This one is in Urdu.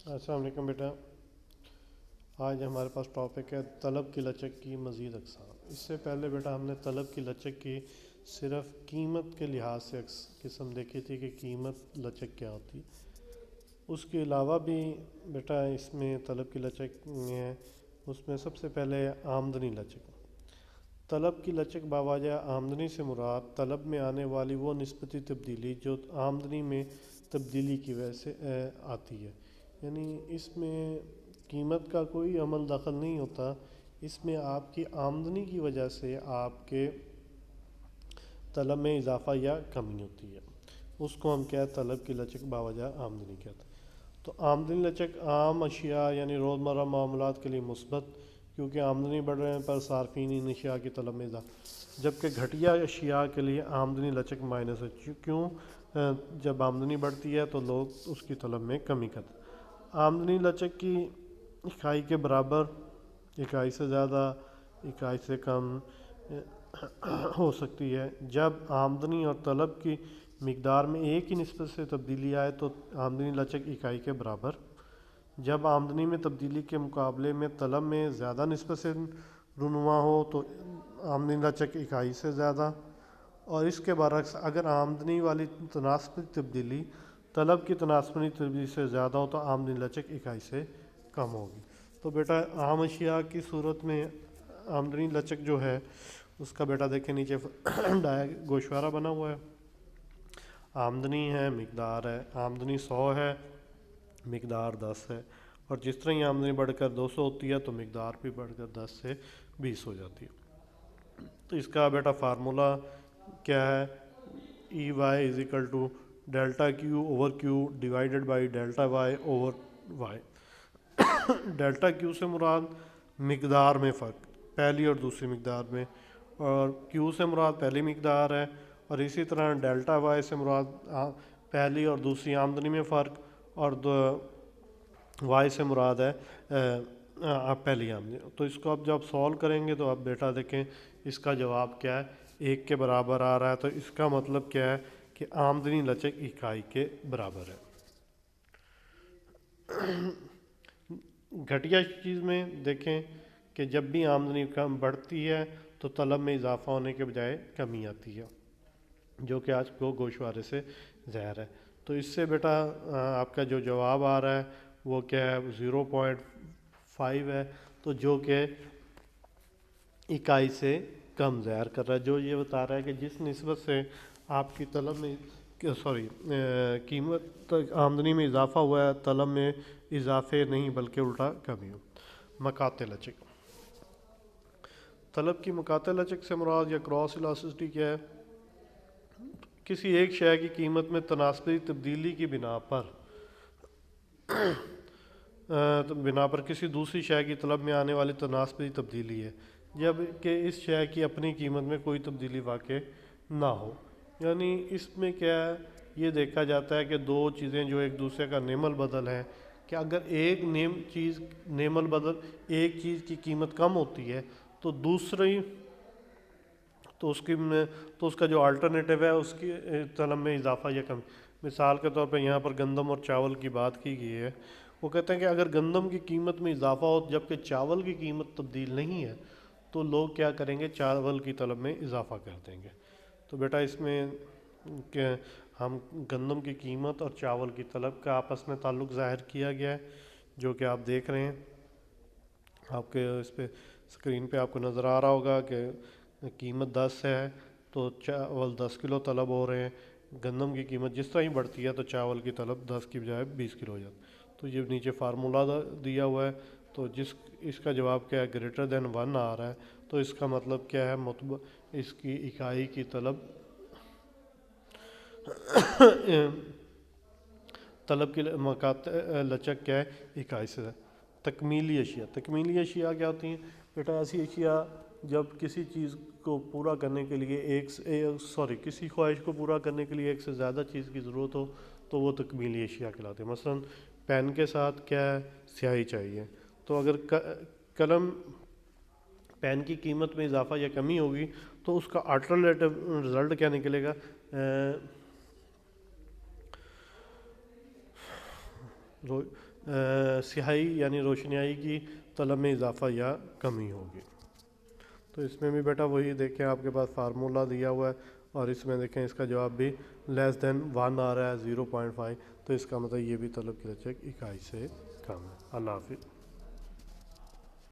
السلام علیکم بیٹا. آج ہمارے پاس ٹاپک ہے طلب کی لچک کی مزید اقسام. اس سے پہلے بیٹا ہم نے طلب کی لچک کی صرف قیمت کے لحاظ سے قسم دیکھی تھی کہ قیمت لچک کیا ہوتی. اس کے علاوہ بھی بیٹا اس میں طلب کی لچک میں ہے. اس میں سب سے پہلے آمدنی لچک. طلب کی لچک باوجہ آمدنی سے مراد طلب میں آنے والی وہ نسبتی تبدیلی جو آمدنی میں تبدیلی کی وجہ سے آتی ہے. یعنی اس میں قیمت کا کوئی عمل دخل نہیں ہوتا. اس میں آپ کی آمدنی کی وجہ سے آپ کے طلب میں اضافہ یا کمی ہوتی ہے. اس کو ہم کیا ہے طلب کی لچک باوجہ آمدنی کہتے ہیں. تو آمدنی لچک عام اشیاء یعنی روزمرہ معاملات کے لیے مثبت، کیونکہ آمدنی بڑھ رہے ہیں پر صارفین ان اشیاء کی طلب میں اضافہ، جبکہ گھٹیا اشیاء کے لیے آمدنی لچک مائنس ہے. کیوں؟ جب آمدنی بڑھتی ہے تو لوگ اس کی طلب میں کمی کرتے ہیں. آمدنی لچک کی اکائی کے برابر، اکائی سے زیادہ، اکائی سے کم ہو سکتی ہے. جب آمدنی اور طلب کی مقدار میں ایک ہی نسبت سے تبدیلی آئے تو آمدنی لچک اکائی کے برابر. جب آمدنی میں تبدیلی کے مقابلے میں طلب میں زیادہ نسبت سے رونما ہو تو آمدنی لچک اکائی سے زیادہ. اور اس کے برعکس اگر آمدنی والی تناسبی تبدیلی طلب کی تناسبی تبدیلی سے زیادہ ہو تو آمدنی لچک اکائی سے کم ہوگی. تو بیٹا عام اشیاء کی صورت میں آمدنی لچک جو ہے اس کا بیٹا دیکھیں نیچے گوشوارہ بنا ہوا ہے. آمدنی ہے، مقدار ہے. آمدنی 100 ہے، مقدار 10 ہے. اور جس طرح ہی آمدنی بڑھ کر 200 ہوتی ہے تو مقدار بھی بڑھ کر 10 سے 20 ہو جاتی ہے. تو اس کا بیٹا فارمولا کیا ہے؟ E Y is equal to delta Q over Q divided by delta Y over Y. Delta Q سے مراد مقدار میں فرق، پہلی اور دوسری مقدار میں، اور کیو سے مراد پہلی مقدار ہے. اور اسی طرح ڈیلٹا وائی سے مراد پہلی اور دوسری آمدنی میں فرق، اور وائی سے مراد ہے پہلی آمدنی. تو اس کو اب جب سولو کریں گے تو اب بیٹا دیکھیں اس کا جواب کیا ہے، 1 کے برابر آ رہا ہے. تو اس کا مطلب کیا ہے کہ آمدنی لچک اکائی کے برابر ہے. گھٹیا چیز میں دیکھیں کہ جب بھی آمدنی کم بڑھتی ہے تو طلب میں اضافہ ہونے کے بجائے کمی آتی ہے، جو کہ آج کو گوشوارے سے ظاہر ہے. تو اس سے بیٹا آپ کا جو جواب آ رہا ہے وہ کیا ہے، 0.5 ہے. تو جو کہ اکائی سے کم ظاہر کر رہا ہے، جو یہ بتا رہا ہے کہ جس نسبت سے آپ کی طلب میں قیمت آمدنی میں اضافہ ہوا ہے طلب میں اضافے نہیں بلکہ الٹا کمی ہو. مقاطع لچک. طلب کی مقاطع لچک سے مراد یا کراس الاسٹی کیا ہے؟ کسی ایک شے کی قیمت میں تناسبی تبدیلی کی بنا پر کسی دوسری شے کی طلب میں آنے والی تناسبی تبدیلی ہے، جب کہ اس شے کی اپنی قیمت میں کوئی تبدیلی واقع نہ ہو. یعنی اس میں کیا ہے، یہ دیکھا جاتا ہے کہ دو چیزیں جو ایک دوسرے کا نیم البدل ہیں، کہ اگر ایک نیم البدل ایک چیز کی قیمت کم ہوتی ہے تو دوسری تو اس کا جو الٹرنیٹو ہے اس کی طلب میں اضافہ یا کم. مثال کے طور پہ یہاں پر گندم اور چاول کی بات کی گئی ہے. وہ کہتے ہیں کہ اگر گندم کی قیمت میں اضافہ ہو جبکہ چاول کی قیمت تبدیل نہیں ہے تو لوگ کیا کریں گے، چاول کی طلب میں اضافہ کر دیں گے. تو بیٹا اس میں کہ ہم گندم کی قیمت اور چاول کی طلب کا آپس میں تعلق ظاہر کیا گیا ہے، جو کہ آپ دیکھ رہے ہیں. آپ کے اس پہ اسکرین پہ آپ کو نظر آ رہا ہوگا کہ قیمت 10 ہے تو چاول 10 کلو طلب ہو رہے ہیں. گندم کی قیمت جس طرح ہی بڑھتی ہے تو چاول کی طلب 10 کی بجائے 20 کلو ہو جاتی. تو یہ نیچے فارمولا دیا ہوا ہے. تو اس کا جواب کیا ہے، گریٹر دین 1 آ رہا ہے. تو اس کا مطلب کیا ہے، اس کی اکائی کی طلب کی مقاطع لچک کیا ہے، اکائی سے. تکمیلی اشیاء. تکمیلی اشیاء کیا ہوتی ہیں بیٹا؟ ایسی اشیاء جب کسی چیز کو پورا کرنے کے لیے کسی خواہش کو پورا کرنے کے لیے ایک سے زیادہ چیز کی ضرورت ہو تو وہ تکمیلی اشیاء کہلاتے ہیں. مثلا پین کے ساتھ کیا ہے، سیاہی چاہیے. تو اگر پین کی قیمت میں اضافہ یا کمی ہوگی تو اس کا الٹرنیٹو رزلٹ کیا نکلے گا، سیاہی یعنی روشنائی کی طلب میں اضافہ یا کمی ہوگی۔ تو اس میں بھی بیٹا وہی دیکھیں آپ کے پاس فارمولہ دیا ہوا ہے، اور اس میں دیکھیں اس کا جواب بھی لیس دین 1 آ رہا ہے 0.5، تو اس کا مطلب یہ بھی طلب کی لچک اکائی سے کم ہے۔ اللہ حافظ۔